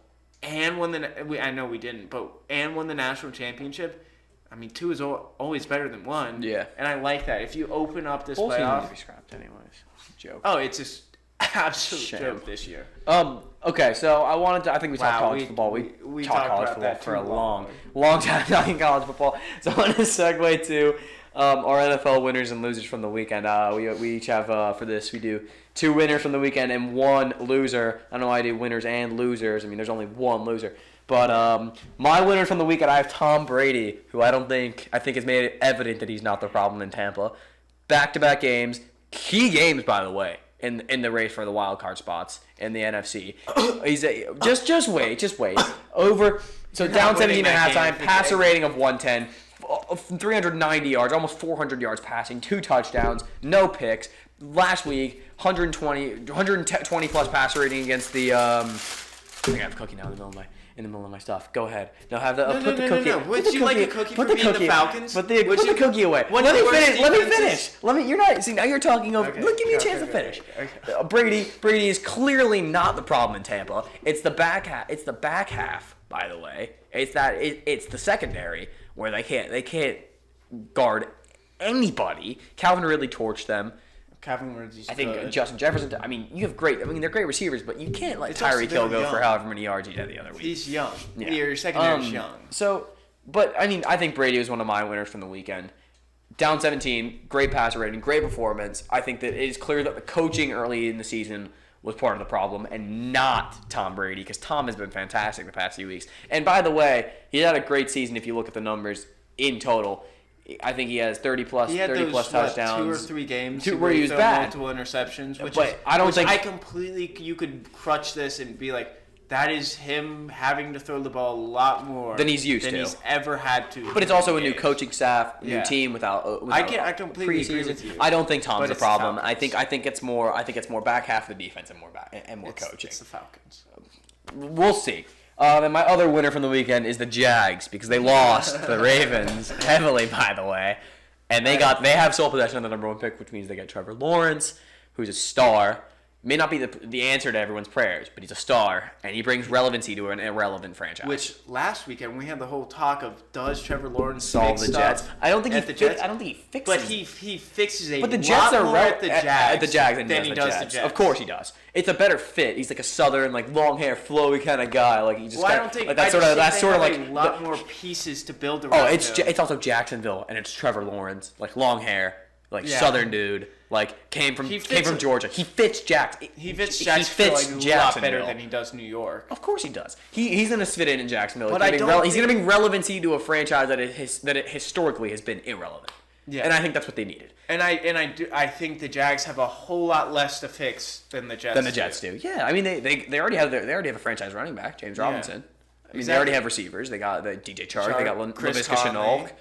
S2: And won I know we didn't, and won the national championship. I mean, 2 is always better than 1.
S1: Yeah.
S2: And I like that. If you open up this
S1: playoff,
S2: playoff,
S1: to be scrapped anyways. It's a joke.
S2: Oh, it's just absolute joke this year.
S1: Okay, so I think we talked college football. We talked college football for a long time talking college football. So I want to segue to our NFL winners and losers from the weekend. We each have for this we do 2 winners from the weekend and 1 loser. I don't know why I do winners and losers. I mean, there's only 1 loser. But my winner from the weekend, I have Tom Brady, who I think has made it evident that he's not the problem in Tampa. Back-to-back games, key games, by the way, in the race for the wild card spots in the NFC. Just wait. Down 17 at halftime, passer rating of 110. 390 yards, almost 400 yards passing, 2 touchdowns, no picks. Last week, 120 plus passer rating against the. I think I have a cookie now in the middle of my stuff. Go ahead. Now have the put the cookie.
S2: No. Would you like a cookie for being the Falcons?
S1: Put the cookie away. Let me finish. You're not. See, now you're talking over. Okay, give me a chance to finish. Okay. Brady is clearly not the problem in Tampa. It's the back half. By the way, it's the secondary where they can't guard anybody. Calvin Ridley torched them. I think good. Justin Jefferson. I mean, they're great receivers, but you can't let Tyreek Hill go for however many yards he did the other week.
S2: He's young.
S1: Yeah.
S2: Your secondary's young.
S1: I think Brady was one of my winners from the weekend. Down 17, great passer rating, great performance. I think that it is clear that the coaching early in the season was part of the problem and not Tom Brady, because Tom has been fantastic the past few weeks. And by the way, he had a great season if you look at the numbers in total. I think he has 30 plus touchdowns.
S2: 2 or 3 games
S1: where he was bad.
S2: Multiple interceptions, you could crutch this and be like, that is him having to throw the ball a lot more
S1: than he's
S2: ever had to.
S1: But it's also a new coaching staff, new team without
S2: I completely agree with you.
S1: I don't think Tom's the problem. I think it's more back half of the defense and more coaching.
S2: It's the Falcons.
S1: We'll see. And my other winner from the weekend is the Jags, because they lost to the Ravens heavily, by the way. And they have sole possession of the number 1 pick, which means they get Trevor Lawrence, who's a star. May not be the answer to everyone's prayers, but he's a star, and he brings relevancy to an irrelevant franchise.
S2: Which last weekend we had the whole talk of, does Trevor Lawrence
S1: solve the Jets? I don't think he fixes.
S2: But he fixes
S1: but the Jets are right
S2: at
S1: the Jags than he does the Jets. Of course he does. It's a better fit. He's like a southern, long hair, flowy kind of guy. Like he just.
S2: Well, I don't think
S1: that's sort of like
S2: a lot more pieces to build around.
S1: Oh, it's also Jacksonville, and it's Trevor Lawrence, long hair. Southern dude, came from Georgia. He fits Jacksonville.
S2: He fits Jacksonville a lot better than he does New York.
S1: Of course he does. He's going to fit in Jacksonville. But he's going to bring relevancy to a franchise that it historically has been irrelevant. Yeah. And I think that's what they needed.
S2: And I think the Jags have a whole lot less to fix than the Jets do.
S1: Yeah, I mean they already have a franchise running back, James Robinson. I mean they already have receivers. They got the DJ Chark. They got Laviska Shenault.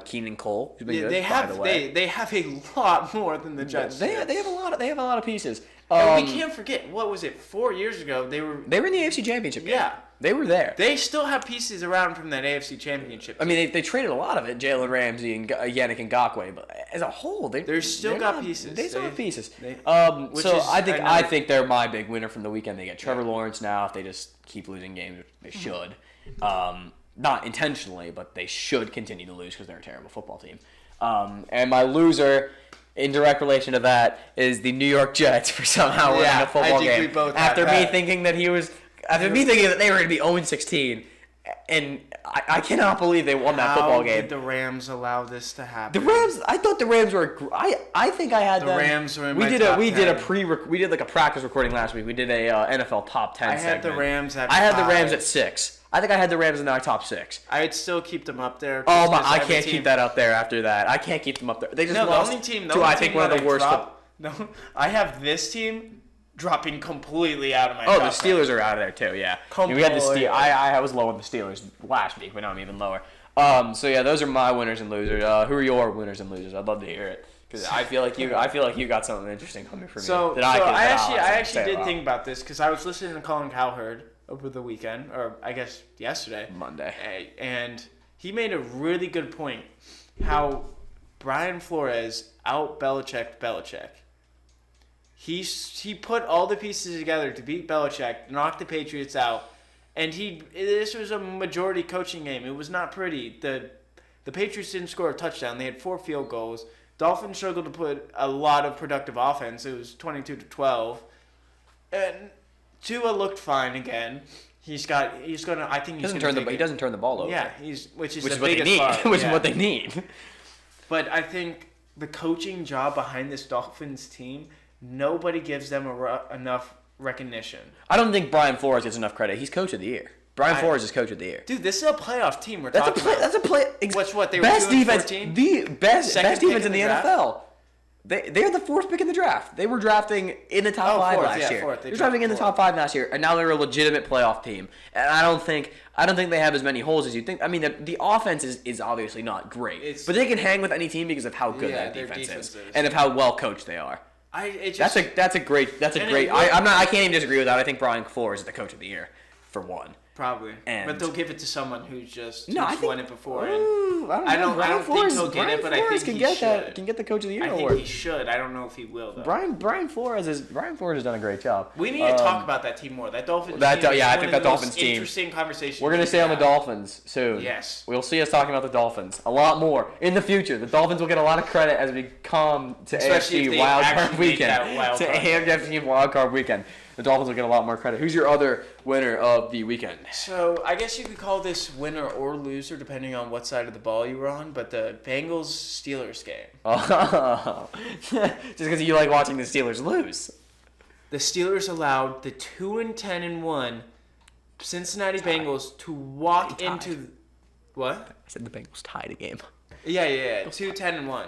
S1: Keenan Cole, who's been good.
S2: They have a lot more than the Jets.
S1: They have a lot of pieces.
S2: And we can't forget, what was it? 4 years ago they were
S1: in the AFC Championship game.
S2: Yeah,
S1: they were there.
S2: They still have pieces around from that AFC Championship.
S1: I mean, they traded a lot of it, Jalen Ramsey and Yannick Ngakoue, but as a whole, they still got pieces. They still have pieces. I think they're my big winner from the weekend. They get Trevor Lawrence now if they just keep losing games, which they should. Not intentionally, but they should continue to lose because they're a terrible football team. And my loser, in direct relation to that, is the New York Jets for somehow winning a football game. After me thinking that they were going to be 0-16, And I cannot believe they won that football game.
S2: How did the Rams allow this to happen?
S1: The Rams, I thought the Rams were. I think I had
S2: the
S1: them.
S2: Rams were in
S1: we
S2: my
S1: did
S2: top
S1: we
S2: 10.
S1: We did like a practice recording last week. We did a NFL top 10
S2: I had
S1: segment.
S2: the Rams at
S1: I had the
S2: 5.
S1: Rams at 6. I think I had the Rams in my top 6.
S2: I'd still keep them up there.
S1: Oh my! I can't keep that up there after that. I can't keep them up there. They just lost
S2: the only team.
S1: to I think one of the worst.
S2: No, I have this team dropping completely out of my.
S1: Oh, the Steelers are out of there too. Yeah, we had the
S2: Completely.
S1: I was low on the Steelers last week, but now I'm even lower. So yeah, those are my winners and losers. Who are your winners and losers? I'd love to hear it because I feel like you got something interesting coming from me.
S2: I actually did think about this because I was listening to Colin Cowherd over the weekend, or I guess yesterday,
S1: Monday,
S2: and he made a really good point. How Brian Flores out Belichick. He put all the pieces together to beat Belichick, knock the Patriots out, and this was a majority coaching game. It was not pretty. The Patriots didn't score a touchdown. They had 4 field goals. Dolphins struggled to put a lot of productive offense. It was 22-12, and Tua looked fine again. He doesn't
S1: turn the ball over.
S2: Yeah, which is
S1: what they need. Which is what they need.
S2: But I think the coaching job behind this Dolphins team, nobody gives them enough recognition.
S1: I don't think Brian Flores gets enough credit. He's coach of the year. Brian Flores is coach of the year.
S2: Dude, this is a playoff team we're talking about.
S1: That's a play.
S2: What they
S1: best
S2: were
S1: defense.
S2: 14?
S1: The best defense in the
S2: draft?
S1: NFL. They're the 4th pick in the draft. They were drafting in the top 5 last year.
S2: Fourth.
S1: They were drafting in the top 5 last year, and now they're a legitimate playoff team. And I don't think they have as many holes as you think. I mean, the offense is obviously not great, but they can hang with any team because of how good that defense is and of how well coached they are. That's a great. I can't even disagree with that. I think Brian Flores is the coach of the year for one.
S2: Probably, but they'll give it to someone who's won it before.
S1: I don't think he'll get it, but I think he should. Can get the coach of the year award.
S2: I think he should. I don't know if he will though.
S1: Brian Flores has done a great job.
S2: We need to talk about that team more. That Dolphins team.
S1: I think that Dolphins team.
S2: Interesting conversation.
S1: We're gonna stay on the Dolphins soon.
S2: Yes.
S1: We'll see us talking about the Dolphins a lot more in the future. The Dolphins will get a lot of credit as we come to AFC Wildcard Weekend. The Dolphins will get a lot more credit. Who's your other winner of the weekend?
S2: So I guess you could call this winner or loser depending on what side of the ball you were on, but the Bengals-Steelers game.
S1: Oh, just because you like watching the Steelers lose.
S2: The Steelers allowed the 2-10-1 Cincinnati Bengals to walk into... What?
S1: I said the Bengals tied a game.
S2: Yeah. 2-10-1.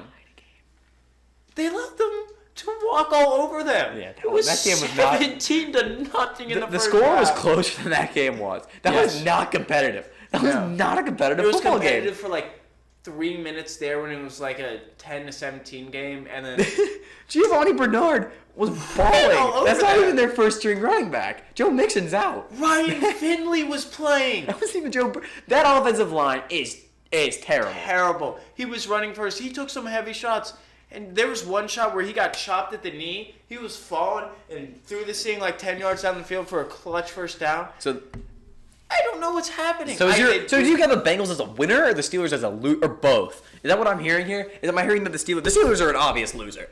S2: They allowed them to walk all over them. Yeah, that game was 17-0 in the first half.
S1: The score was closer than that game was. That was not competitive. That was not a competitive football game.
S2: It was competitive for like 3 minutes there when it was like a 10-17 game, and then
S1: Giovanni Bernard was balling. That's not even their first string running back. Joe Mixon's out.
S2: Ryan Finley was playing.
S1: That wasn't even Joe. That offensive line is terrible.
S2: Terrible. He was running first. He took some heavy shots. And there was one shot where he got chopped at the knee. He was falling and threw this thing like 10 yards down the field for a clutch first down.
S1: So
S2: I don't know what's happening.
S1: So do you have the Bengals as a winner or the Steelers as a loser, or both? Is that what I'm hearing here? Am I hearing that the Steelers are an obvious loser?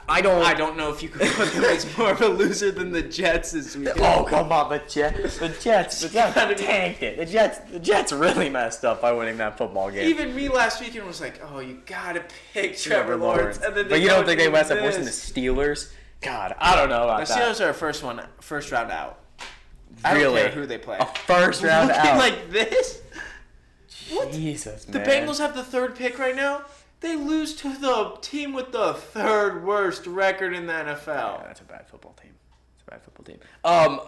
S1: I don't
S2: know if you could put them as more of a loser than the Jets this weekend.
S1: Oh, come on, the Jets tanked it. The Jets really messed up by winning that football game.
S2: Even me last weekend was like, oh, you gotta pick Trevor Lawrence. And then
S1: but you don't think they messed up worse than the Steelers? God, I don't know about that.
S2: The Steelers are first round out.
S1: Really?
S2: I don't care who they play.
S1: A first round out.
S2: Like this?
S1: Jesus,
S2: man. The Bengals have the 3rd pick right now. They lose to the team with the 3rd worst record in the NFL.
S1: Yeah, that's a bad football team.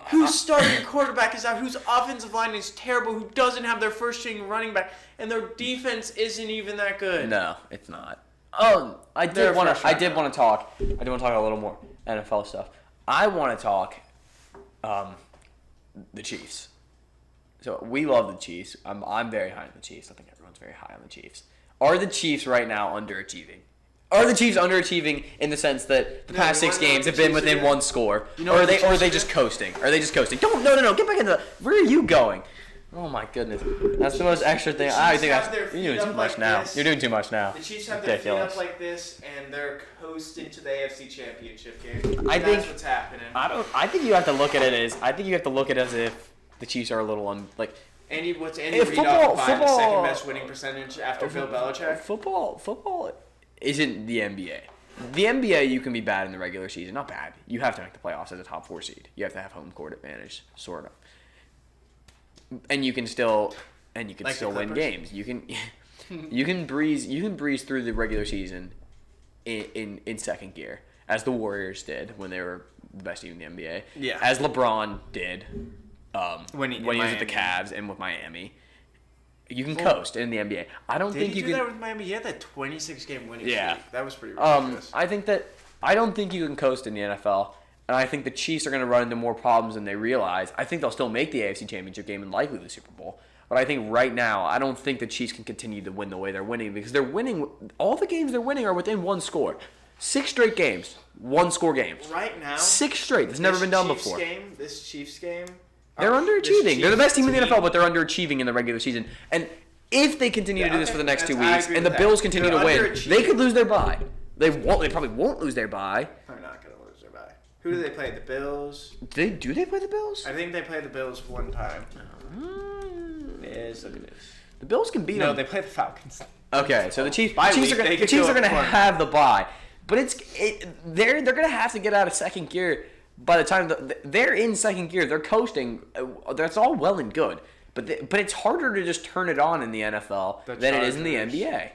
S2: Whose starting quarterback is out, whose offensive line is terrible, who doesn't have their first string running back, and their defense isn't even that good.
S1: No, it's not. I did want to talk a little more NFL stuff. I want to talk the Chiefs. So we love the Chiefs. I'm very high on the Chiefs. I think everyone's very high on the Chiefs. Are the Chiefs right now underachieving? Are the Chiefs underachieving in the sense that the past 6 games have been within one score? Or are they just coasting? Are they just coasting? No. Get back into the... Where are you going? Oh, my goodness. That's the most extra thing. I think you're doing too much now. You're doing too much now.
S2: The Chiefs have their feet up like this, and they're coasting to the AFC Championship game.
S1: That's
S2: what's happening.
S1: I think you have to look at it as... I think you have to look at it as if the Chiefs are a little...
S2: What's Andy Reid off by the second best winning percentage after Bill Belichick?
S1: Football isn't the NBA. The NBA, you can be bad in the regular season. Not bad. You have to make the playoffs as a top 4 seed. You have to have home court advantage, sort of. And you can still win games. You can breeze through the regular season in second gear, as the Warriors did when they were the best team in the NBA.
S2: Yeah.
S1: As LeBron did when he was
S2: Miami.
S1: with the Cavs and with Miami. You can coast in the NBA. I don't think you can.
S2: Did he do that with Miami? He had that 26-game winning streak. That was pretty ridiculous.
S1: I don't think you can coast in the NFL, and I think the Chiefs are going to run into more problems than they realize. I think they'll still make the AFC Championship game and likely the Super Bowl. But I think right now, I don't think the Chiefs can continue to win the way they're winning because they're winning. All the games they're winning are within one score. 6 straight games, 1-score games.
S2: Right now,
S1: 6 straight. That's never been done before.
S2: This Chiefs game.
S1: They're underachieving. They're the best team in the NFL, but they're underachieving in the regular season. And if they continue to do this for the next 2 weeks, and the Bills continue to win, they could lose their bye. They probably won't lose their bye.
S2: They're not going to lose their bye. Who do they play? The Bills?
S1: Do they play the Bills?
S2: I think they play the Bills one time.
S1: Yes, look at this. The Bills can beat them.
S2: No, they play the Falcons.
S1: Okay, so the Chiefs are going to have the bye. But they're going to have to get out of second gear. By the time they're in second gear, they're coasting. That's all well and good, but it's harder to just turn it on in the NFL than it is in the NBA.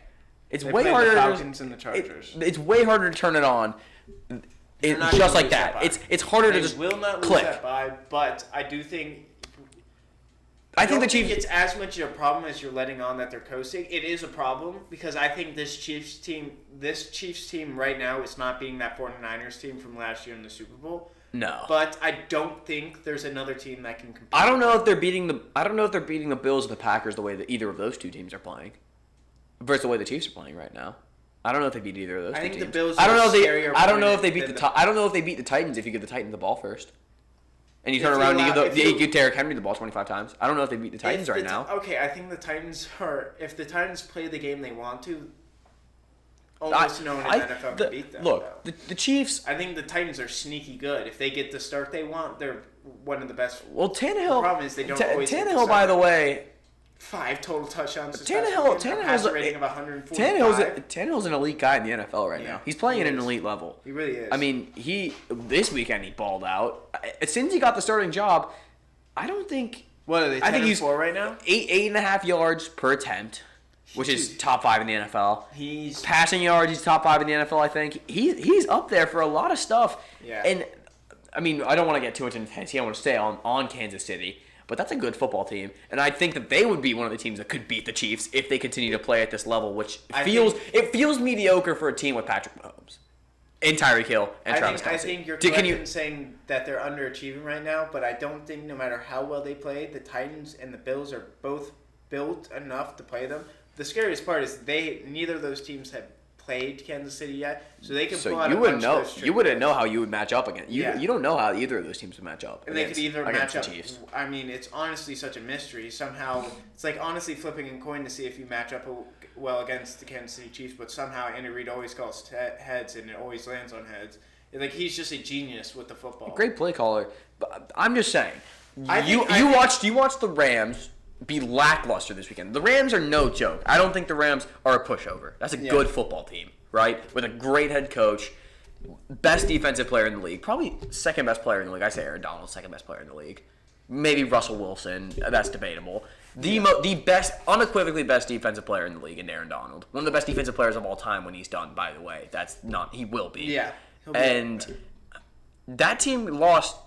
S1: It's way harder.
S2: The Falcons and the Chargers.
S1: It's way harder to turn it on. Just like that. It's harder to just
S2: will not lose
S1: click.
S2: That bye, but I do think.
S1: I think the Chiefs.
S2: It's as much a problem as you're letting on that they're coasting. It is a problem because I think this Chiefs team right now is not being that 49ers team from last year in the Super Bowl.
S1: No,
S2: but I don't think there's another team that can compete.
S1: I don't know if they're beating the Bills or the Packers the way that either of those two teams are playing, versus the way the Chiefs are playing right now. I don't know if they beat either of those two teams.
S2: I think the Bills.
S1: I don't know if they beat the Titans if you give the Titans the ball first, and you turn around and you give Derrick Henry the ball 25 times. I don't know if they beat the Titans right now.
S2: Okay, I think the Titans are. If the Titans play the game they want to. Almost no one in the NFL can beat them.
S1: Look, the Chiefs.
S2: I think the Titans are sneaky good. If they get the start they want, they're one of the best.
S1: Well, Tannehill.
S2: The problem is they don't always.
S1: Tannehill, by the way.
S2: 5 total touchdowns.
S1: Tannehill's
S2: a rating of 145.
S1: Tannehill's an elite guy in the NFL right now. He's playing at an elite level.
S2: He really is.
S1: I mean, this weekend he balled out. As soon as he got the starting job, I don't think.
S2: What are they? 10-4 right now.
S1: 8.5 yards per attempt. Which is top 5 in the NFL.
S2: He's
S1: passing yards. He's top 5 in the NFL. I think he's up there for a lot of stuff.
S2: Yeah.
S1: And I mean, I don't want to get too much into intensity. I want to stay on Kansas City, but that's a good football team, and I think that they would be one of the teams that could beat the Chiefs if they continue to play at this level, which feels mediocre for a team with Patrick Mahomes, and Tyreek Hill and Travis Kelce.
S2: I think you're correct in saying that they're underachieving right now, but I don't think no matter how well they play, the Titans and the Bills are both built enough to play them. The scariest part is neither of those teams have played Kansas City yet, so they can pull out a bunch of those tricks.
S1: You wouldn't know how you would match up against. You don't know how either of those teams would match up.
S2: And they could either match up. I mean, it's honestly such a mystery. Somehow, it's like honestly flipping a coin to see if you match up well against the Kansas City Chiefs. But somehow Andy Reid always calls heads, and it always lands on heads. Like he's just a genius with the football.
S1: Great play caller. But I'm just saying. You watched the Rams be lackluster this weekend. The Rams are no joke. I don't think the Rams are a pushover. That's a good football team, right? With a great head coach, best defensive player in the league, probably second best player in the league. I say Aaron Donald, second best player in the league. Maybe Russell Wilson. That's debatable. The best, unequivocally best defensive player in the league in Aaron Donald. One of the best defensive players of all time when he's done, by the way. He will be.
S2: Yeah.
S1: And that team lost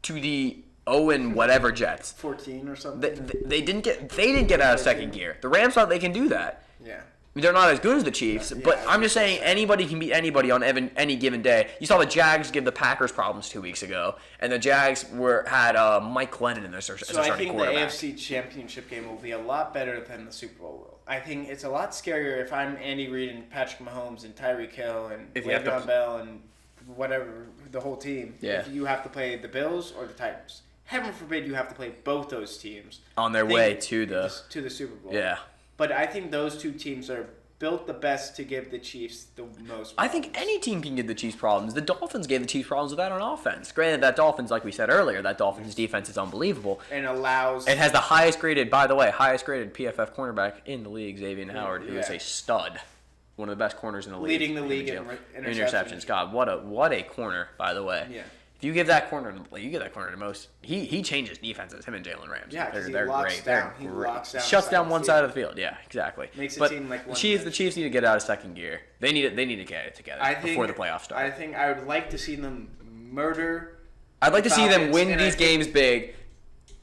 S1: to the whatever Jets.
S2: 14 or something.
S1: They didn't get out of second gear. The Rams thought they can do that.
S2: Yeah.
S1: They're not as good as the Chiefs, but I'm just saying anybody can beat anybody on any given day. You saw the Jags give the Packers problems 2 weeks ago, and the Jags had Mike Glennon in their starting quarterback.
S2: So I think the AFC Championship game will be a lot better than the Super Bowl will. I think it's a lot scarier if I'm Andy Reid and Patrick Mahomes and Tyreek Hill and Le'Veon Bell and whatever, the whole team.
S1: Yeah.
S2: If you have to play the Bills or the Titans. Heaven forbid you have to play both those teams
S1: on their way to the
S2: Super Bowl.
S1: Yeah.
S2: But I think those two teams are built the best to give the Chiefs the most problems.
S1: I think any team can give the Chiefs problems. The Dolphins gave the Chiefs problems with that on offense. Granted, that Dolphins, like we said earlier, that Dolphins defense is unbelievable.
S2: And allows...
S1: It has the highest graded PFF cornerback in the league, Xavier Howard, who is a stud. One of the best corners in the league.
S2: Leading the league in interceptions.
S1: God, what a corner, by the way.
S2: Yeah.
S1: If you give that corner to most, he changes defenses, him and Jalen Ramsey.
S2: Yeah,
S1: they're
S2: locks
S1: great.
S2: Down.
S1: They're
S2: he
S1: great.
S2: locks down.
S1: Shuts down one side of the field. Yeah, exactly.
S2: Makes
S1: but
S2: it seem like one
S1: the Chiefs need to get out of second gear. They need to get it together before the playoffs start.
S2: I think I would like to see them murder.
S1: I'd like to see them win these games big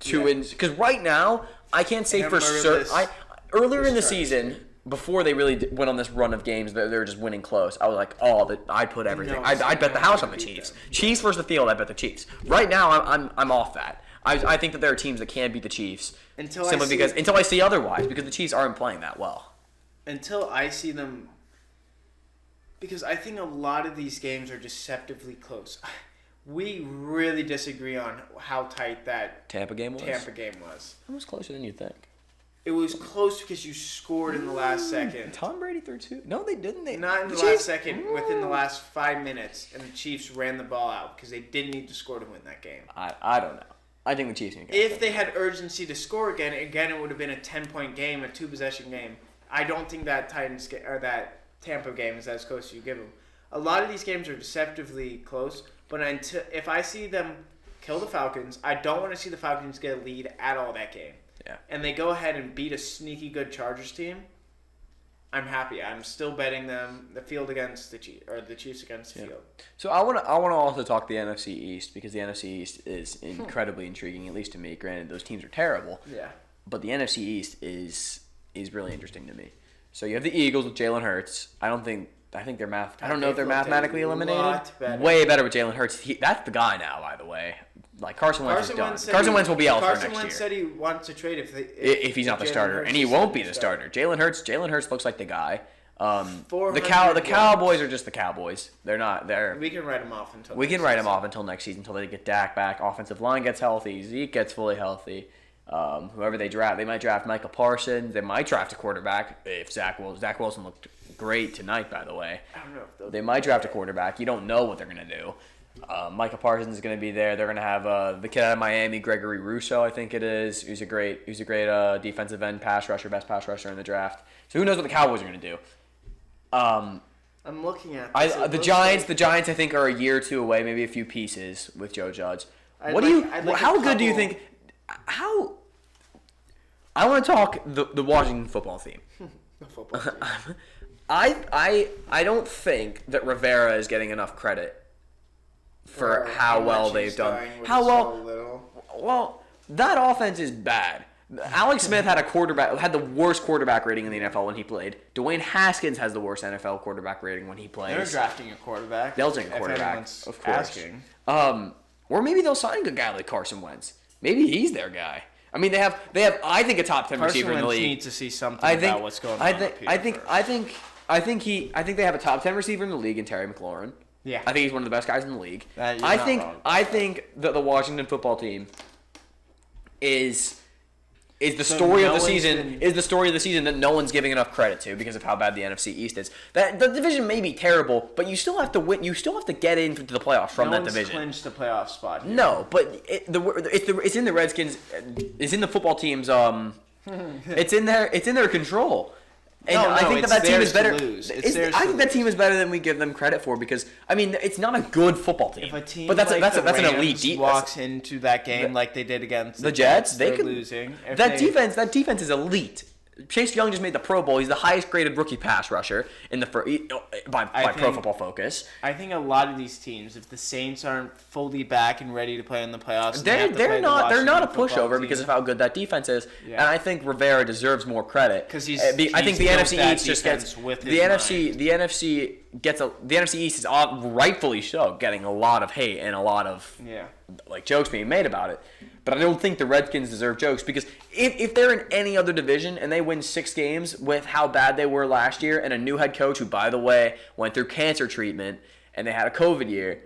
S1: to win, because right now I can't say for certain. Earlier in the season, before they really went on this run of games that they were just winning close, I was like, I'd put everything. I'd bet the house on the Chiefs. Chiefs versus the field, I bet the Chiefs. Right now, I'm off that. I think that there are teams that can beat the Chiefs until I see otherwise, because the Chiefs aren't playing that well.
S2: Until I see them, because I think a lot of these games are deceptively close. We really disagree on how tight that
S1: Tampa game was.
S2: It
S1: was closer than you'd think.
S2: It was close because you scored in the last second.
S1: Tom Brady threw two. No, they didn't.
S2: Not in the last second. Within the last 5 minutes, and the Chiefs ran the ball out because they didn't need to score to win that game.
S1: I don't know. I think the Chiefs need to
S2: If they had urgency to score again, it would have been a 10-point game, a 2-possession game. I don't think that that Tampa game is as close as you give them. A lot of these games are deceptively close, but if I see them kill the Falcons, I don't want to see the Falcons get a lead at all that game.
S1: Yeah.
S2: And they go ahead and beat a sneaky good Chargers team, I'm happy. I'm still betting them the field against the Chiefs, or the Chiefs against the field.
S1: So I want to also talk the NFC East, because the NFC East is incredibly intriguing, at least to me. Granted, those teams are terrible.
S2: Yeah.
S1: But the NFC East is really interesting to me. So you have the Eagles with Jalen Hurts. I think they're I don't know if they're mathematically eliminated. Way better with Jalen Hurts. That's the guy now, by the way. Like Carson Wentz is done. Carson Wentz will be out for next year.
S2: Carson Wentz said he wants to trade
S1: if he's not the starter, and he won't be the starter. Jalen Hurts looks like the guy. The Cowboys are just the Cowboys. They're not.
S2: We can write them off until.
S1: Until next season, until they get Dak back. Offensive line gets healthy. Zeke gets fully healthy. Whoever they draft, they might draft Michael Parsons. They might draft a quarterback if Zach Wilson looked great tonight. By the way,
S2: I don't know if
S1: they might draft a quarterback. You don't know what they're gonna do. Michael Parsons is going to be there. They're going to have the kid out of Miami, Gregory Rousseau, I think it is, who's a great defensive end best pass rusher in the draft. So who knows what the Cowboys are going to do?
S2: I'm looking at this.
S1: The Giants, I think, are a year or two away, maybe a few pieces with Joe Judge. How good do you think? How? I want to talk the Washington football team.
S2: The football team.
S1: I don't think that Rivera is getting enough credit for how well they've done. Well, that offense is bad. Alex Smith had the worst quarterback rating in the NFL when he played. Dwayne Haskins has the worst NFL quarterback rating when he plays.
S2: They're drafting a quarterback.
S1: They'll take a quarterback, of course.
S2: Asking.
S1: Or maybe they'll sign a guy like Carson Wentz. Maybe he's their guy. I mean, they have I think a top 10 receiver in the league.
S2: Carson Wentz needs to see something about what's going on.
S1: I think they have a top 10 receiver in the league in Terry McLaurin.
S2: Yeah.
S1: I think he's one of the best guys in the league. I think that the Washington football team is the story of the season. Is the story of the season that no one's giving enough credit to because of how bad the NFC East is. That the division may be terrible, but you still have to win. You still have to get into the playoffs from that division.
S2: No one's clinched the playoff spot here.
S1: No, but it's in the Redskins. It's in the football team's. It's in their control. And I think that team is better. I think that team is better than we give them credit for, because I mean it's not a good football team.
S2: If a team
S1: but that's an elite defense.
S2: Walks into that game like they did against
S1: the Jets,
S2: they're losing.
S1: That defense is elite. Chase Young just made the Pro Bowl. He's the highest graded rookie pass rusher in the by Pro Football Focus.
S2: I think a lot of these teams, if the Saints aren't fully back and ready to play in the playoffs,
S1: they're not a pushover because of how good that defense is. Yeah. And I think Rivera deserves more credit
S2: because
S1: I think the NFC East just gets the NFC East is rightfully so getting a lot of hate and a lot of jokes being made about it. But I don't think the Redskins deserve jokes, because if they're in any other division and they win 6 games with how bad they were last year and a new head coach who, by the way, went through cancer treatment and they had a COVID year,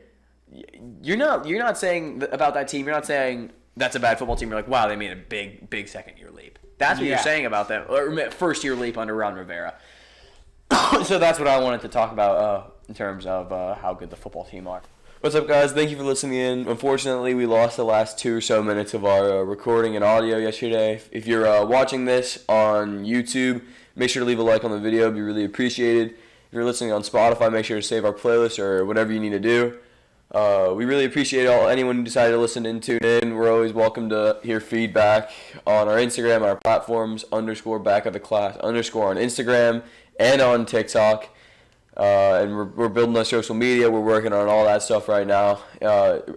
S1: you're not saying about that team. You're not saying that's a bad football team. You're like, wow, they made a big second year leap. That's what you're saying about them, or first year leap under Ron Rivera. So that's what I wanted to talk about in terms of how good the football team are.
S3: What's up, guys? Thank you for listening in. Unfortunately, we lost the last 2 or so minutes of our recording and audio yesterday. If you're watching this on YouTube, make sure to leave a like on the video. It'd be really appreciated. If you're listening on Spotify, make sure to save our playlist or whatever you need to do. We really appreciate anyone who decided to listen and tune in. We're always welcome to hear feedback on our Instagram, our platforms, _back of the class, _ on Instagram and on TikTok. And we're building our social media. We're working on all that stuff right now.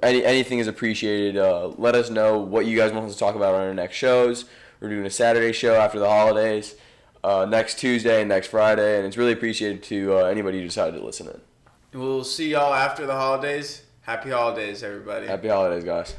S3: Anything is appreciated. Let us know what you guys want us to talk about on our next shows. We're doing a Saturday show after the holidays, next Tuesday and next Friday, and it's really appreciated to anybody who decided to listen in.
S2: We'll see y'all after the holidays. Happy holidays, everybody.
S3: Happy holidays, guys.